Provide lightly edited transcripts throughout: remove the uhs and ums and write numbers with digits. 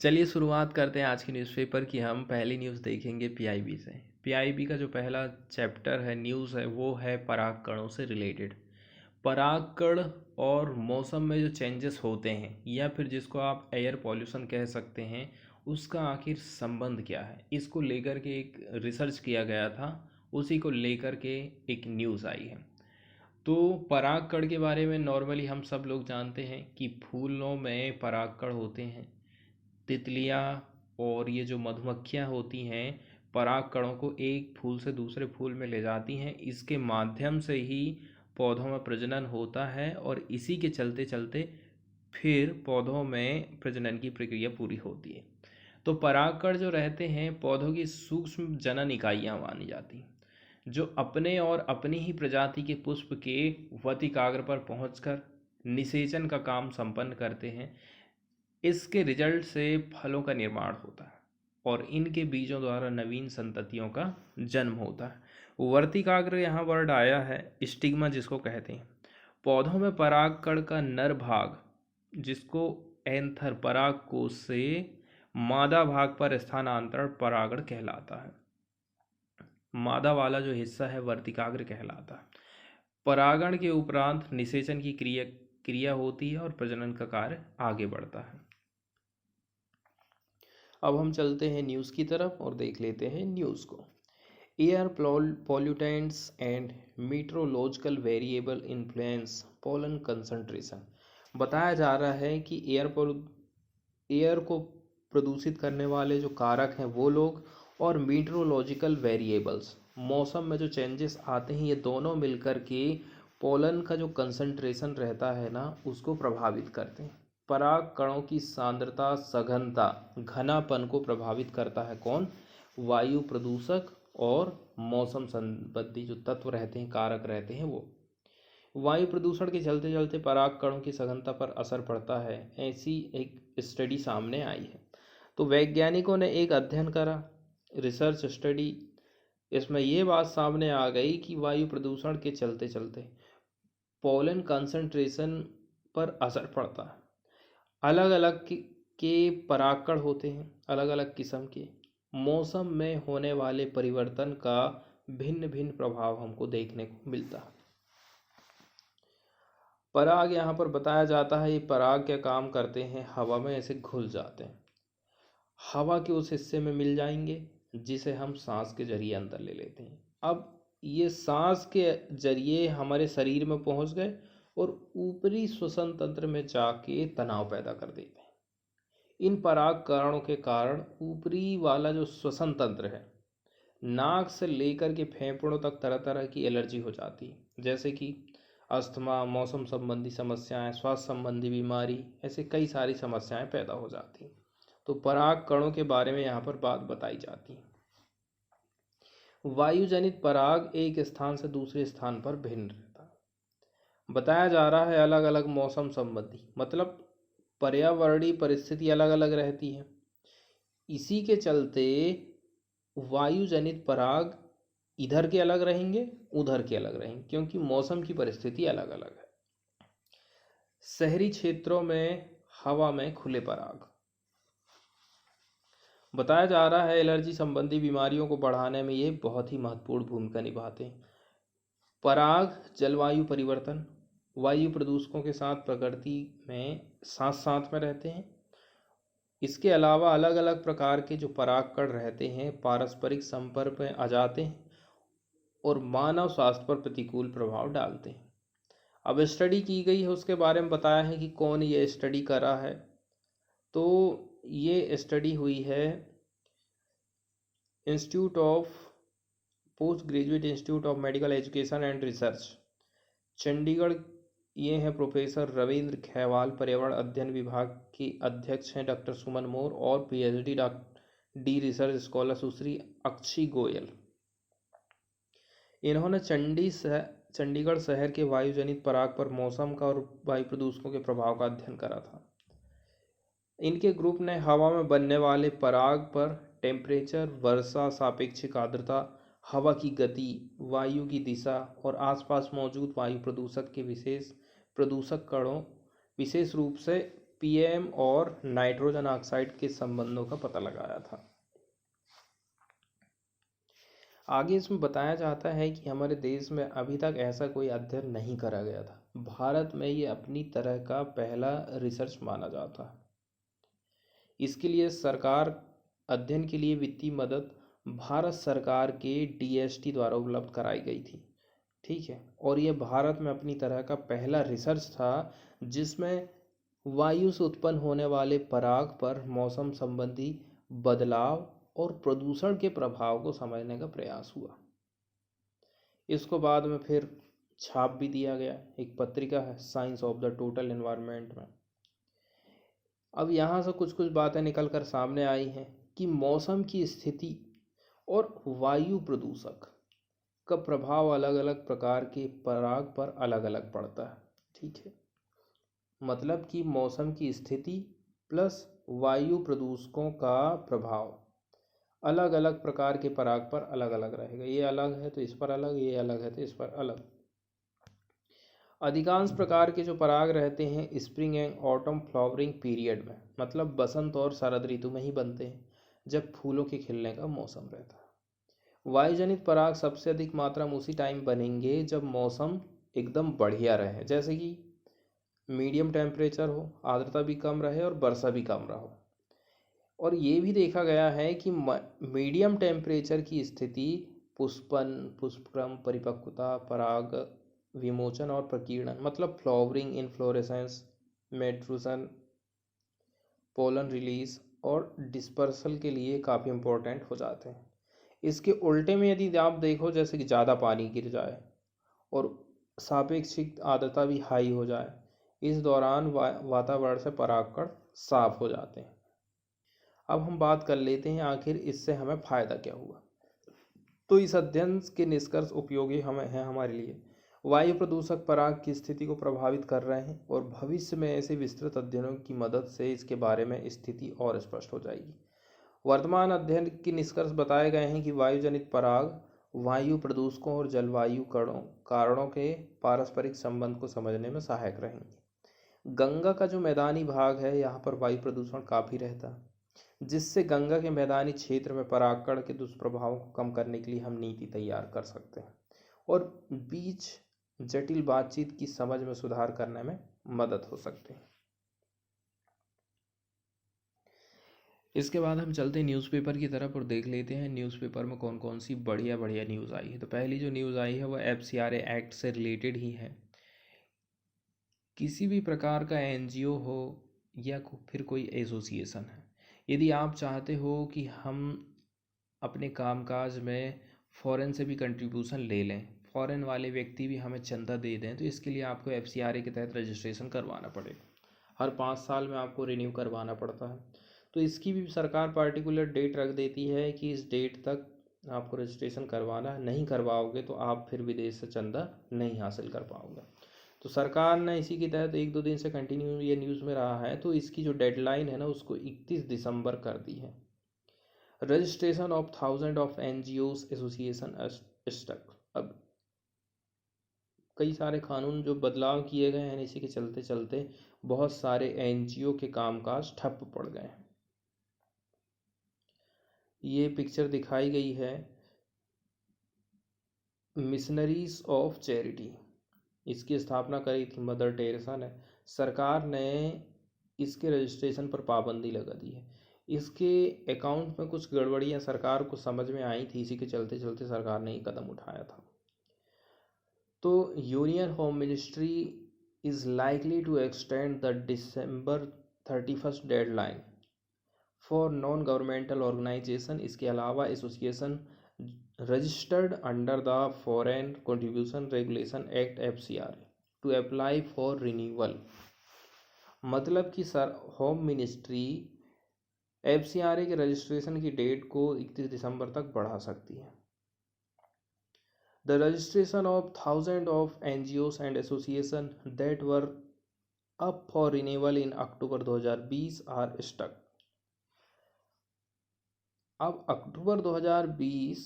चलिए शुरुआत करते हैं आज के न्यूज़पेपर की। हम पहली न्यूज़ देखेंगे पीआईबी से। पीआईबी का जो पहला चैप्टर है, न्यूज़ है, वो है परागकणों से रिलेटेड। परागकण और मौसम में जो चेंजेस होते हैं, या फिर जिसको आप एयर पॉल्यूशन कह सकते हैं, उसका आखिर संबंध क्या है, इसको लेकर के एक रिसर्च किया गया था। उसी को लेकर के एक न्यूज़ आई है। तो परागकण के बारे में नॉर्मली हम सब लोग जानते हैं कि फूलों में परागकण होते हैं। तितलियाँ और ये जो मधुमक्खियाँ होती हैं, परागकणों को एक फूल से दूसरे फूल में ले जाती हैं। इसके माध्यम से ही पौधों में प्रजनन होता है और इसी के चलते चलते फिर पौधों में प्रजनन की प्रक्रिया पूरी होती है। तो परागकण जो रहते हैं, पौधों की सूक्ष्म जनन इकाइयाँ मानी जाती हैं, जो अपने और अपनी ही प्रजाति के पुष्प के वतिकाग्र पर पहुंचकर निषेचन का काम संपन्न करते हैं। इसके रिजल्ट से फलों का निर्माण होता है और इनके बीजों द्वारा नवीन संततियों का जन्म होता है। वर्तिकाग्र यहाँ वर्ड आया है, स्टिग्मा जिसको कहते हैं। पौधों में परागकण का नर भाग, जिसको एंथर पराग कोश से मादा भाग पर स्थानांतरण परागण कहलाता है। मादा वाला जो हिस्सा है वर्तिकाग्र कहलाता है। परागण के उपरांत निषेचन की क्रिया होती है और प्रजनन का कार्य आगे बढ़ता है। अब हम चलते हैं न्यूज़ की तरफ और देख लेते हैं न्यूज़ को। Air pollutants and meteorological variable influence pollen concentration. बताया जा रहा है कि एयर को प्रदूषित करने वाले जो कारक हैं वो लोग, और मीट्रोलॉजिकल वेरिएबल्स, मौसम में जो चेंजेस आते हैं, ये दोनों मिलकर के पोलन का जो कंसंट्रेशन रहता है ना, उसको प्रभावित करते हैं। पराग कणों की सांद्रता, सघनता, घनापन को प्रभावित करता है कौन? वायु प्रदूषक और मौसम संबंधी जो तत्व रहते हैं, कारक रहते हैं वो। वायु प्रदूषण के चलते चलते पराग कणों की सघनता पर असर पड़ता है, ऐसी एक स्टडी सामने आई है। तो वैज्ञानिकों ने एक अध्ययन करा, रिसर्च स्टडी। इसमें ये बात सामने आ गई कि वायु प्रदूषण के चलते चलते पोलन कंसंट्रेशन पर असर पड़ता है। अलग अलग के परागकण होते हैं, अलग अलग किस्म के। मौसम में होने वाले परिवर्तन का भिन्न भिन्न प्रभाव हमको देखने को मिलता है। पराग यहाँ पर बताया जाता है, ये पराग क्या काम करते हैं, हवा में ऐसे घुल जाते हैं, हवा के उस हिस्से में मिल जाएंगे जिसे हम सांस के जरिए अंदर ले लेते हैं। अब ये सांस के जरिए हमारे शरीर में पहुंच गए और ऊपरी श्वसन तंत्र में जाके तनाव पैदा कर देते हैं। इन परागकणों के कारण ऊपरी वाला जो श्वसन तंत्र है, नाक से लेकर के फेफड़ों तक तरह तरह की एलर्जी हो जाती है, जैसे कि अस्थमा, मौसम संबंधी समस्याएं, स्वास्थ्य संबंधी बीमारी, ऐसे कई सारी समस्याएं पैदा हो जाती हैं। तो पराग कणों के बारे में यहाँ पर बात बताई जाती है। वायुजनित पराग एक स्थान से दूसरे स्थान पर भिन्न रहता है। बताया जा रहा है अलग अलग मौसम संबंधी, मतलब पर्यावरणीय परिस्थिति अलग अलग रहती है। इसी के चलते वायुजनित पराग इधर के अलग रहेंगे, उधर के अलग रहेंगे, क्योंकि मौसम की परिस्थिति अलग अलग है। शहरी क्षेत्रों में हवा में खुले पराग। बताया जा रहा है एलर्जी संबंधी बीमारियों को बढ़ाने में ये बहुत ही महत्वपूर्ण भूमिका निभाते हैं। पराग जलवायु परिवर्तन, वायु प्रदूषकों के साथ प्रकृति में साथ साथ में रहते हैं। इसके अलावा अलग अलग प्रकार के जो परागकण रहते हैं, पारस्परिक संपर्क में आ जाते हैं और मानव स्वास्थ्य पर प्रतिकूल प्रभाव डालते हैं। अब स्टडी की गई है, उसके बारे में बताया है कि कौन ये स्टडी करा है। तो ये स्टडी हुई है institute of post graduate institute of medical education and research, Chandigarh. ये हैं प्रोफेसर रविंद्र खैवाल, पर्यावरण अध्ययन विभाग के अध्यक्ष हैं डॉक्टर सुमन मोर, और पीएचडी डी रिसर्च स्कॉलर सुश्री अक्षी गोयल। इन्होंने चंडीगढ़ शहर के वायुजनित पराग पर मौसम का और वायु प्रदूषकों के प्रभाव का अध्ययन करा था। इनके ग्रुप ने हवा में बनने वाले पराग पर टेम्परेचर, वर्षा, सापेक्षिक आर्द्रता, हवा की गति, वायु की दिशा और आसपास मौजूद वायु प्रदूषक के विशेष प्रदूषक कणों, विशेष रूप से पीएम और नाइट्रोजन ऑक्साइड के संबंधों का पता लगाया था। आगे इसमें बताया जाता है कि हमारे देश में अभी तक ऐसा कोई अध्ययन नहीं करा गया था। भारत में ये अपनी तरह का पहला रिसर्च माना जाता है। इसके लिए सरकार अध्ययन के लिए वित्तीय मदद भारत सरकार के डीएसटी द्वारा उपलब्ध कराई गई थी। ठीक है, और ये भारत में अपनी तरह का पहला रिसर्च था जिसमें वायु से उत्पन्न होने वाले पराग पर मौसम संबंधी बदलाव और प्रदूषण के प्रभाव को समझने का प्रयास हुआ। इसको बाद में फिर छाप भी दिया गया, एक पत्रिका है science of the total environment में। अब यहाँ से कुछ कुछ बातें निकल कर सामने आई हैं कि मौसम की स्थिति और वायु प्रदूषक का प्रभाव अलग अलग प्रकार के पराग पर अलग अलग पड़ता है। ठीक है, मतलब कि मौसम की स्थिति प्लस वायु प्रदूषकों का प्रभाव अलग अलग प्रकार के पराग पर अलग अलग रहेगा। ये अलग है तो इस पर अलग, ये अलग है तो इस पर अलग। अधिकांश प्रकार के जो पराग रहते हैं spring and autumn flowering period में, मतलब बसंत और शरद ऋतु में ही बनते हैं, जब फूलों के खिलने का मौसम रहता है। वायुजनित पराग सबसे अधिक मात्रा में उसी टाइम बनेंगे जब मौसम एकदम बढ़िया रहे, जैसे कि मीडियम टेम्परेचर हो, आर्द्रता भी कम रहे और वर्षा भी कम रहो। और ये भी देखा गया है कि मीडियम टेम्परेचर की स्थिति पुष्पन, पुष्पक्रम, परिपक्वता, पराग विमोचन और प्रकीर्णन, मतलब फ्लावरिंग, इन्फ्लोरेसेंस, मेट्रूसन, पोलन रिलीज और डिस्पर्सल के लिए काफ़ी इम्पोर्टेंट हो जाते हैं। इसके उल्टे में यदि आप देखो, जैसे कि ज़्यादा पानी गिर जाए और सापेक्षिक आर्द्रता भी हाई हो जाए, इस दौरान वातावरण से परागकण साफ हो जाते हैं। अब हम बात कर लेते हैं आखिर इससे हमें फ़ायदा क्या हुआ। तो इस अध्ययन के निष्कर्ष उपयोगी हमें हैं हमारे लिए। वायु प्रदूषक पराग की स्थिति को प्रभावित कर रहे हैं और भविष्य में ऐसे विस्तृत अध्ययनों की मदद से इसके बारे में स्थिति और स्पष्ट हो जाएगी। वर्तमान अध्ययन के निष्कर्ष बताए गए हैं कि वायुजनित पराग वायु प्रदूषकों और जलवायु कारणों के पारस्परिक संबंध को समझने में सहायक रहेंगे। गंगा का जो मैदानी भाग है, यहाँ पर वायु प्रदूषण काफ़ी रहता है, जिससे गंगा के मैदानी क्षेत्र में परागकण के दुष्प्रभावों को कम करने के लिए हम नीति तैयार कर सकते हैं और बीच जटिल बातचीत की समझ में सुधार करने में मदद हो सकते हैं। इसके बाद हम चलते हैं न्यूज़पेपर की तरफ और देख लेते हैं न्यूज़पेपर में कौन कौन सी बढ़िया बढ़िया न्यूज़ आई है। तो पहली जो न्यूज़ आई है वो FCRA एक्ट से रिलेटेड ही है। किसी भी प्रकार का एनजीओ हो या फिर कोई एसोसिएशन है, यदि आप चाहते हो कि हम अपने कामकाज में फ़ॉरेन से भी कंट्रीब्यूशन ले लें, फ़ॉरेन वाले व्यक्ति भी हमें चंदा दे दें, तो इसके लिए आपको FCRA के तहत रजिस्ट्रेशन करवाना पड़ेगा। हर 5 साल में आपको रिन्यू करवाना पड़ता है। तो इसकी भी सरकार पार्टिकुलर डेट रख देती है कि इस डेट तक आपको रजिस्ट्रेशन करवाना है, नहीं करवाओगे तो आप फिर विदेश से चंदा नहीं हासिल कर पाओगे। तो सरकार ने इसी के तहत 1-2 दिन से कंटिन्यू ये न्यूज़ में रहा है, तो इसकी जो डेडलाइन है ना उसको 31 दिसंबर कर दी है। Registration of 1000 of NGOs association stuck. अब कई सारे कानून जो बदलाव किए गए हैं, इसी के चलते चलते बहुत सारे NGO के कामकाज ठप पड़ गए हैं। ये पिक्चर दिखाई गई है मिशनरीज ऑफ चैरिटी, इसकी स्थापना करी थी मदर टेरेसा ने। सरकार ने इसके रजिस्ट्रेशन पर पाबंदी लगा दी है। इसके अकाउंट में कुछ गड़बड़ियाँ सरकार को समझ में आई थी, इसी के चलते चलते सरकार ने ये कदम उठाया था। तो union home ministry is likely to extend the December 31 deadline for non governmental organisation. इसके अलावा association registered under the foreign contribution regulation act FCRA to apply for renewal. मतलब कि सर होम मिनिस्ट्री FCRA के registration की date को 31 दिसंबर तक बढ़ा सकती है। The registration of thousands of NGOs and associations that were up for renewal in October 2020 are stuck. अब अक्टूबर 2020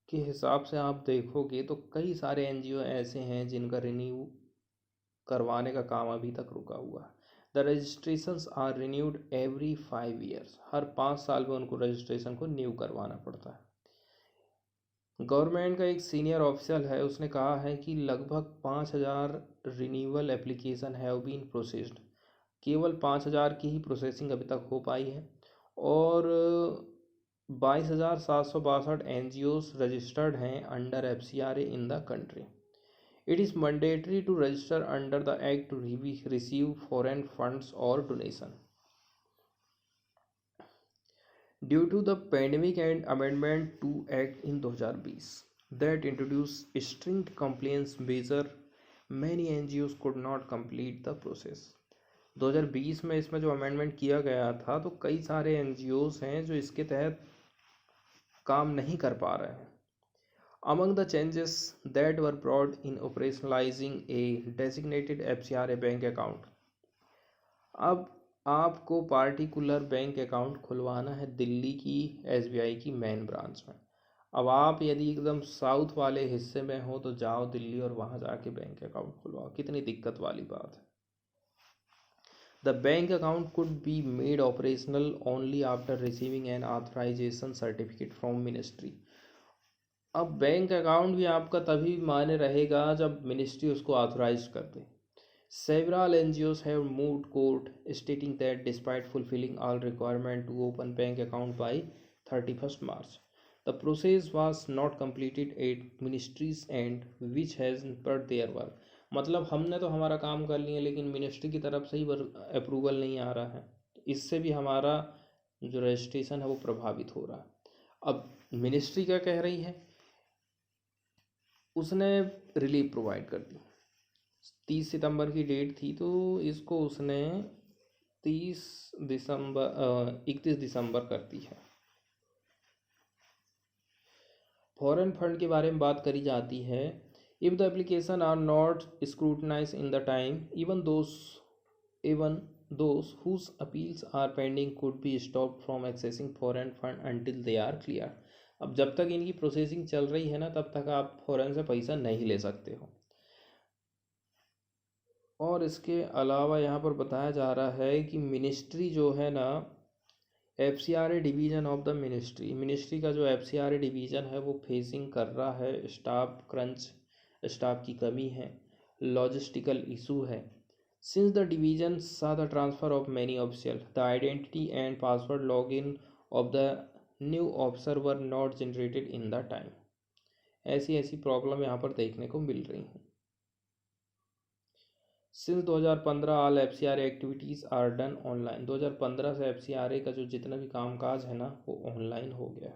के हिसाब से आप देखोगे तो कई सारे NGO ऐसे हैं जिनका रिन्यू करवाने का काम अभी तक रुका हुआ है। The registrations are renewed every 5 years, हर 5 साल में उनको रजिस्ट्रेशन को न्यू करवाना पड़ता है। गवर्नमेंट का एक सीनियर ऑफिशियल है, उसने कहा है कि लगभग 5,000 renewal application have been processed, केवल 5,000 की ही प्रोसेसिंग अभी तक हो पाई है, और 22,762 NGOs रजिस्टर्ड हैं under FCRA in the country. It is mandatory to register under the Act to receive foreign funds or donation. Due to the pandemic and amendment to Act in 2020 that introduced strict compliance measure, many NGOs could not complete the process. 2020 में इसमें जो amendment किया गया था तो कई सारे NGOs हैं जो इसके तहत काम नहीं कर पा रहे हैं। Among the changes that were brought in operationalizing a designated FCRA bank account, अब आपको पार्टिकुलर बैंक अकाउंट खुलवाना है दिल्ली की SBI की मेन ब्रांच में। अब आप यदि एकदम साउथ वाले हिस्से में हो तो जाओ दिल्ली और वहाँ जाके बैंक अकाउंट खुलवाओ, कितनी दिक्कत वाली बात है। The bank account could be made operational only after receiving an authorization certificate from ministry. अब बैंक अकाउंट भी आपका तभी मान्य रहेगा जब मिनिस्ट्री उसको ऑथराइज कर दे। Several NGOs have moved court stating that despite fulfilling all requirement to open bank account by 31st March, the process was not completed at ministry's end, which has impaired their work. मतलब हमने तो हमारा काम कर लिया लेकिन ministry की तरफ से ही अप्रूवल नहीं आ रहा है, इससे भी हमारा जो रजिस्ट्रेशन है वो प्रभावित हो रहा है। अब मिनिस्ट्री क्या कह रही है, उसने रिलीफ प्रोवाइड कर दी। 30 सितंबर की डेट थी तो इसको उसने 31 दिसंबर कर दी है। फॉरेन फंड के बारे में बात करी जाती है। If the application are not scrutinise in the time, even those whose appeals are pending could be stopped from accessing foreign fund until they are clear. अब जब तक इनकी प्रोसेसिंग चल रही है ना तब तक आप फॉरेन से पैसा नहीं ले सकते हो। और इसके अलावा यहाँ पर बताया जा रहा है कि मिनिस्ट्री जो है ना, FCRA division of the ministry का जो FCRA डिवीज़न है वो फेसिंग कर रहा है स्टाफ क्रंच, स्टाफ की कमी है, लॉजिस्टिकल इशू है। सिंस द डिवीज़न सा the transfer of many official, the identity and password log in of the new officer were not generated in the time. ऐसी ऐसी प्रॉब्लम यहाँ पर देखने को मिल रही हैं। Since 2015 all FCRA activities are done online. 2015 से FCRA का जो जितना भी कामकाज है ना वो ऑनलाइन हो गया।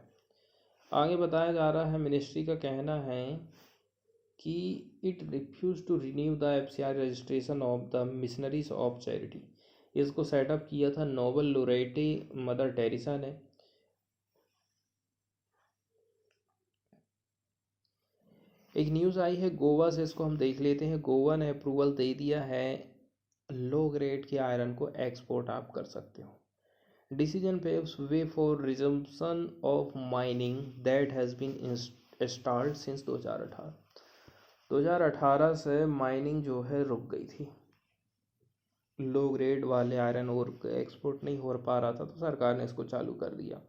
आगे बताया जा रहा है मिनिस्ट्री का कहना है कि it refuse to renew the FCRA registration of the missionaries of charity. इसको सेटअप किया था नोबल लोरेटे मदर टेरेसा ने। एक न्यूज़ आई है गोवा से, इसको हम देख लेते हैं। गोवा ने अप्रूवल दे दिया है लो ग्रेड के आयरन को एक्सपोर्ट आप कर सकते हो। Decision paves way for resumption of mining that has been installed since 2018। 2018 से माइनिंग जो है रुक गई थी, लो ग्रेड वाले आयरन और एक्सपोर्ट नहीं हो पा रहा था तो सरकार ने इसको चालू कर दिया।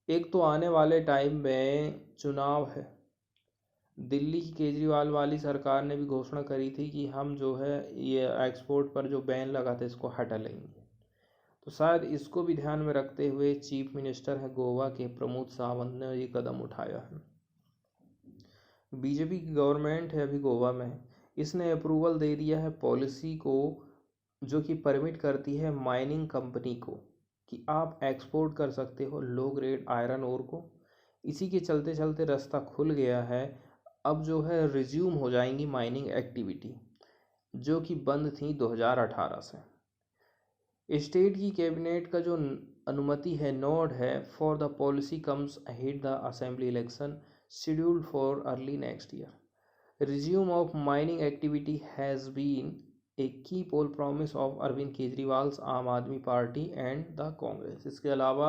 एक तो आने वाले टाइम में चुनाव है, दिल्ली की केजरीवाल वाली सरकार ने भी घोषणा करी थी कि हम जो है ये एक्सपोर्ट पर जो बैन लगा था इसको हटा लेंगे, तो शायद इसको भी ध्यान में रखते हुए चीफ मिनिस्टर है गोवा के प्रमोद सावंत ने ये कदम उठाया है। बीजेपी की गवर्नमेंट है अभी गोवा में, इसने अप्रूवल दे दिया है पॉलिसी को जो कि परमिट करती है माइनिंग कंपनी को कि आप एक्सपोर्ट कर सकते हो लो ग्रेड आयरन ओर को। इसी के चलते चलते रास्ता खुल गया है, अब जो है रिज्यूम हो जाएंगी माइनिंग एक्टिविटी जो कि बंद थी 2018 से। स्टेट की कैबिनेट का जो अनुमति है नोड है for the policy comes ahead the assembly election scheduled for early next year. Resume of mining activity has been a key poll promise of Arvind Kejriwal, Aam Aadmi party and the Congress. इसके अलावा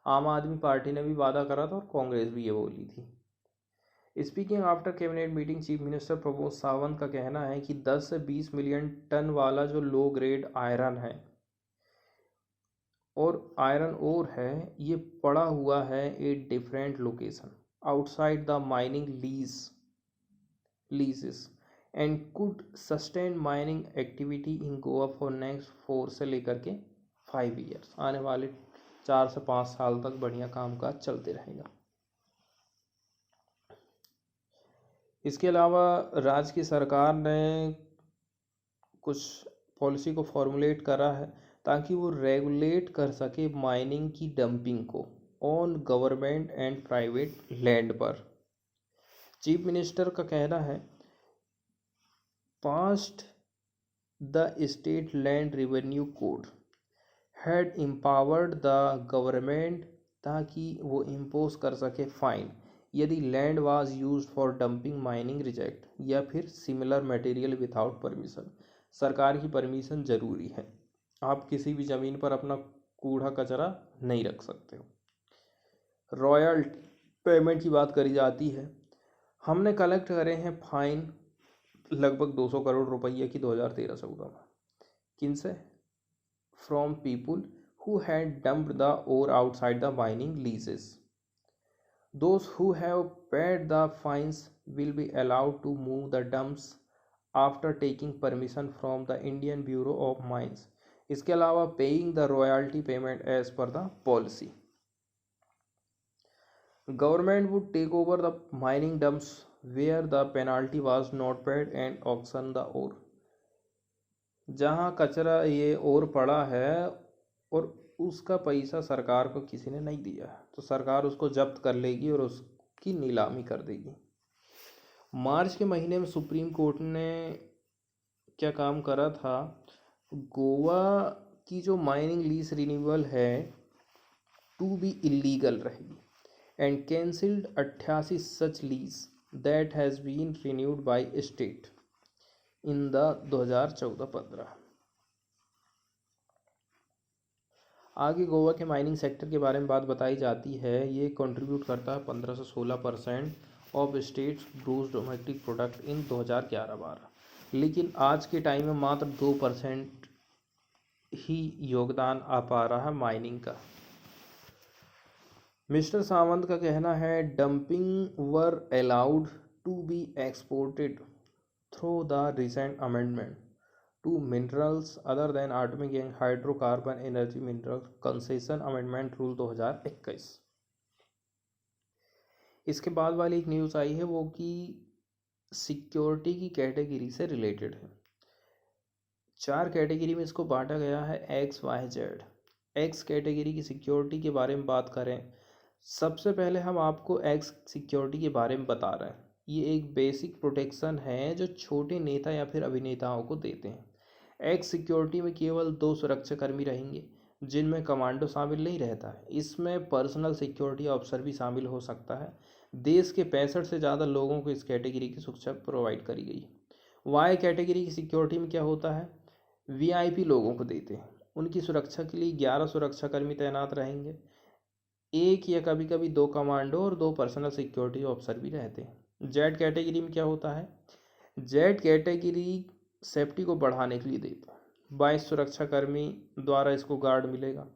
आम आदमी पार्टी ने भी वादा करा था और कांग्रेस भी ये बोली थी। Speaking after cabinet meeting, chief minister Pramod Sawant का कहना है कि 10 से 20 मिलियन टन वाला जो लो ग्रेड आयरन है और आयरन ओर है, ये पड़ा हुआ है a different location outside the mining लीजेस and could sustain mining activity in Goa for next 4 से लेकर के 5 ईयर्स। आने वाले 4 से 5 साल तक बढ़िया कामकाज चलते रहेगा। इसके अलावा राज्य की सरकार ने कुछ पॉलिसी को फॉर्मुलेट करा है ताकि वो रेगुलेट कर सके माइनिंग की डंपिंग को on government and private land पर। चीफ मिनिस्टर का कहना है past the state land revenue code had empowered the government ताकि वो इम्पोज कर सके फाइन यदि land was used for dumping mining reject या फिर सिमिलर मटेरियल विदाउट परमिशन। सरकार की परमिशन जरूरी है, आप किसी भी ज़मीन पर अपना कूड़ा कचरा नहीं रख सकते हो। रॉयल्टी पेमेंट की बात करी जाती है, हमने कलेक्ट करे हैं फाइन लगभग 200 करोड़ रुपये की 2013-14 में। किनसे? From people who had dumped the ore outside the mining leases. Those who have paid the fines will be allowed to move the dumps after taking permission from the Indian Bureau of Mines. इसके अलावा paying the royalty payment as per the policy. Government would take over the mining dumps where the penalty was not paid and auction the ore. जहाँ कचरा ये और पड़ा है और उसका पैसा सरकार को किसी ने नहीं दिया तो सरकार उसको जब्त कर लेगी और उसकी नीलामी कर देगी। मार्च के महीने में सुप्रीम कोर्ट ने क्या काम करा था, गोवा की जो माइनिंग लीज रिन्यूअल है टू बी इलीगल रहेगी and cancelled 88 such lease that has been renewed by state in the 2014-15। आगे गोवा के माइनिंग सेक्टर के बारे में बात बताई जाती है, ये कंट्रीब्यूट करता है 15 से 16% of state's gross domestic product in 2011-12, लेकिन आज के टाइम में मात्र 2% ही योगदान आ पा रहा है माइनिंग का। मिस्टर सावंत का कहना है dumping were allowed to be exported through the recent amendment to minerals other than atomic and hydrocarbon energy mineral concession amendment rule 2021। इसके बाद वाली एक न्यूज़ आई है वो कि सिक्योरिटी की कैटेगरी से रिलेटेड है। 4 कैटेगरी में इसको बांटा गया है X Y Z. X category की सिक्योरिटी के बारे में बात करें, सबसे पहले हम आपको एक्स सिक्योरिटी के बारे में बता रहे हैं। ये एक बेसिक प्रोटेक्शन है जो छोटे नेता या फिर अभिनेताओं को देते हैं। एक्स सिक्योरिटी में केवल 2 सुरक्षाकर्मी रहेंगे जिनमें कमांडो शामिल नहीं रहता है। इसमें पर्सनल सिक्योरिटी ऑफिसर भी शामिल हो सकता है। देश के 65 से ज़्यादा लोगों को इस कैटेगरी की सुरक्षा प्रोवाइड करी गई। वाई कैटेगरी की सिक्योरिटी में क्या होता है, वीआईपी लोगों को देते हैं, उनकी सुरक्षा के लिए 11 सुरक्षाकर्मी तैनात रहेंगे। एक या कभी कभी 2 कमांडो और 2 पर्सनल सिक्योरिटी ऑफिसर भी रहते हैं। जेड कैटेगरी में क्या होता है, जेड कैटेगरी सेफ्टी को बढ़ाने के लिए देते हैं। 22 सुरक्षाकर्मी द्वारा इसको गार्ड मिलेगा।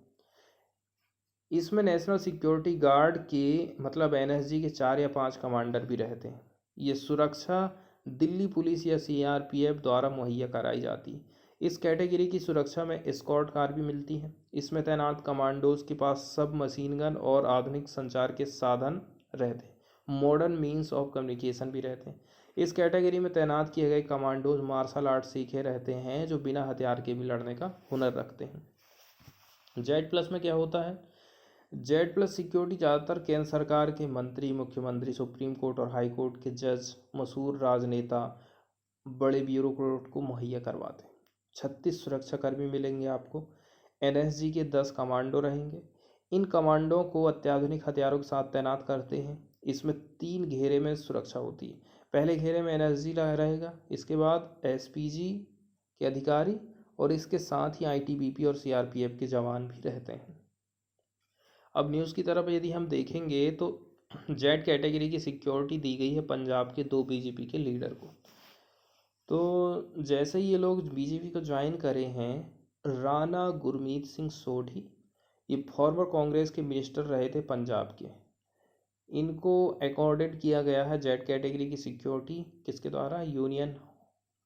इसमें नेशनल सिक्योरिटी गार्ड के मतलब एनएसजी के 4 या 5 कमांडर भी रहते हैं। ये सुरक्षा दिल्ली पुलिस या सीआरपीएफ द्वारा मुहैया कराई जाती है। इस कैटेगरी की सुरक्षा में एस्कॉर्ट कार भी मिलती है। इसमें तैनात कमांडोज के पास सब मशीन गन और आधुनिक संचार के साधन रहते हैं। मॉडर्न मीन्स ऑफ कम्युनिकेशन भी रहते हैं। इस कैटेगरी में तैनात किए गए कमांडोज मार्शल आर्ट सीखे रहते हैं जो बिना हथियार के भी लड़ने का हुनर रखते हैं। जेड प्लस में क्या होता है, जेड प्लस सिक्योरिटी ज़्यादातर केंद्र सरकार के मंत्री, मुख्यमंत्री, सुप्रीम कोर्ट और हाई कोर्ट के जज, मशहूर राजनेता, बड़े ब्यूरोक्रेट को मुहैया करवाते हैं। 36 सुरक्षाकर्मी मिलेंगे आपको। एनएसजी के 10 कमांडो रहेंगे। इन कमांडो को अत्याधुनिक हथियारों के साथ तैनात करते हैं। इसमें 3 घेरे में सुरक्षा होती है। पहले घेरे में एनएसजी रहेगा, इसके बाद एसपीजी के अधिकारी और इसके साथ ही आईटीबीपी और सीआरपीएफ के जवान भी रहते हैं। अब न्यूज़ की तरफ यदि हम देखेंगे तो जेड कैटेगरी की सिक्योरिटी दी गई है पंजाब के 2 बीजेपी के लीडर को। तो जैसे ही ये लोग बीजेपी को ज्वाइन करे हैं, राणा गुरमीत सिंह सोढ़ी, ये फॉर्मर कांग्रेस के मिनिस्टर रहे थे पंजाब के, इनको अकॉर्डेड किया गया है जेड कैटेगरी की सिक्योरिटी किसके द्वारा,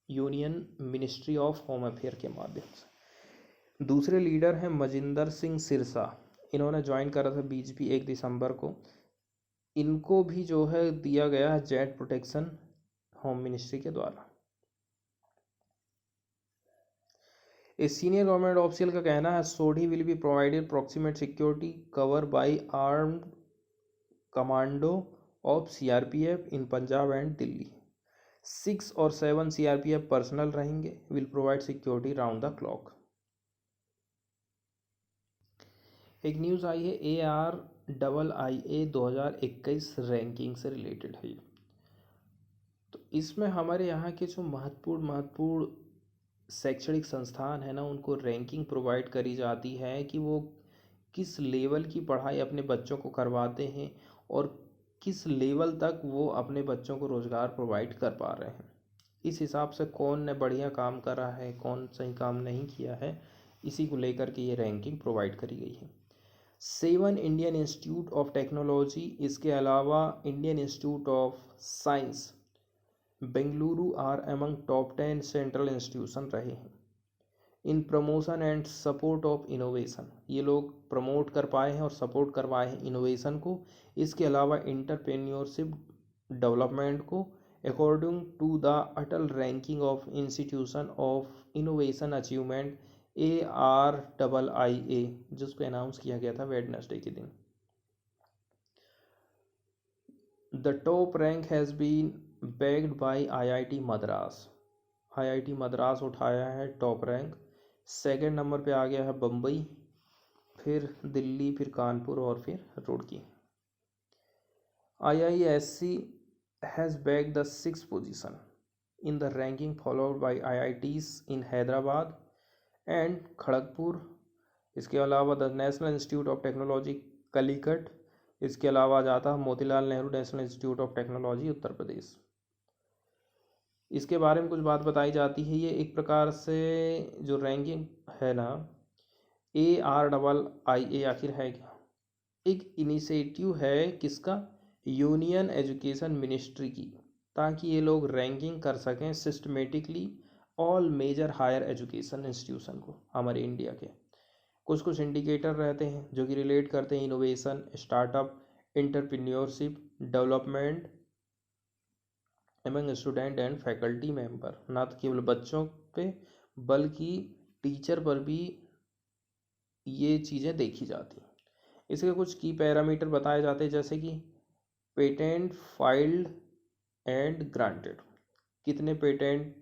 union ministry of home affair के माध्यम से। दूसरे लीडर हैं मजिंदर सिंह सिरसा, इन्होंने ज्वाइन करा था बीजेपी 1 दिसंबर को। इनको भी जो है दिया गया है जेड प्रोटेक्शन होम मिनिस्ट्री के द्वारा। इस सीनियर गवर्नमेंट ऑफिशियल का कहना है Sodhi will be provided proximate security cover by armed commando of CRPF in Punjab and Delhi. 6 और 7 सीआरपीएफ पर्सनल रहेंगे, will provide security round the clock. एक न्यूज़ आई है ARIIA 2021 रैंकिंग से रिलेटेड है। तो इसमें हमारे यहाँ के जो महत्वपूर्ण शैक्षणिक संस्थान है ना, उनको रैंकिंग प्रोवाइड करी जाती है कि वो किस लेवल की पढ़ाई अपने बच्चों को करवाते हैं और किस लेवल तक वो अपने बच्चों को रोज़गार प्रोवाइड कर पा रहे हैं। इस हिसाब से कौन ने बढ़िया काम करा है, कौन सही काम नहीं किया है, इसी को लेकर के ये रैंकिंग प्रोवाइड करी गई है। 7 इंडियन इंस्टीट्यूट ऑफ टेक्नोलॉजी, इसके अलावा Indian institute of science Bengaluru are among top 10 central institution रहे हैं in promotion and support of innovation. ये लोग प्रमोट कर पाए हैं और सपोर्ट करवाए हैं इनोवेशन को। इसके अलावा इंटरप्रेन्योरशिप डेवलपमेंट को according to the Atal ranking of institution of innovation achievement ARIIA, जिसको अनाउंस किया गया था वेडनेसडे के दिन। The top rank has been bagged by IIT Madras. IIT Madras उठाया है टॉप रैंक। सेकंड नंबर पे आ गया है बम्बई, फिर दिल्ली, फिर कानपुर और फिर Roorkee. IISc has bagged the 6th position in the ranking followed by IITs in Hyderabad and Kharagpur. इसके अलावा the national institute of technology Calicut. इसके अलावा जाता है Motilal Nehru national institute of technology Uttar Pradesh. इसके बारे में कुछ बात बताई जाती है। ये एक प्रकार से जो रैंकिंग है ना, ARIIA आखिर है क्या, एक इनिशिएटिव है किसका, यूनियन एजुकेशन मिनिस्ट्री की, ताकि ये लोग रैंकिंग कर सकें systematically all major higher education institution को। हमारे इंडिया के कुछ इंडिकेटर रहते हैं जो कि रिलेट करते हैं innovation, startup, entrepreneurship, development among student and faculty member. ना तो केवल बच्चों पे बल्कि टीचर पर भी ये चीज़ें देखी जाती हैं। इसके कुछ की पैरामीटर बताए जाते हैं, जैसे कि पेटेंट फाइल्ड एंड ग्रांटेड, कितने पेटेंट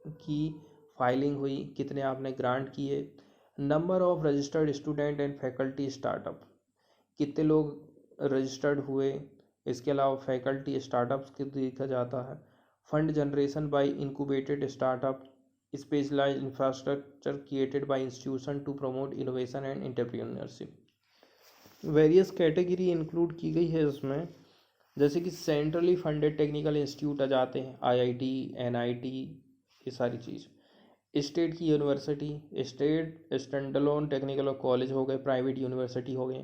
की फाइलिंग हुई, कितने आपने ग्रांट किए। Number of registered student and faculty startup, कितने लोग रजिस्टर्ड हुए। इसके अलावा फैकल्टी स्टार्टअप्स के देखा जाता है। Fund generation by incubated startup, specialised infrastructure created by institution to promote innovation and entrepreneurship. Various category include की गई है इसमें, जैसे कि सेंट्रली फंडेड टेक्निकल इंस्टीट्यूट आ जाते हैं, IIT, NIT, ये सारी चीज़। स्टेट की university, state standalone technical college हो गए, प्राइवेट यूनिवर्सिटी हो गए,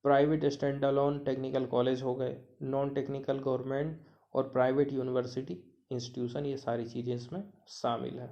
प्राइवेट स्टैंडअलोन टेक्निकल कॉलेज हो गए, नॉन टेक्निकल गवर्नमेंट और प्राइवेट यूनिवर्सिटी इंस्टीट्यूशन, ये सारी चीज़ें इसमें शामिल हैं।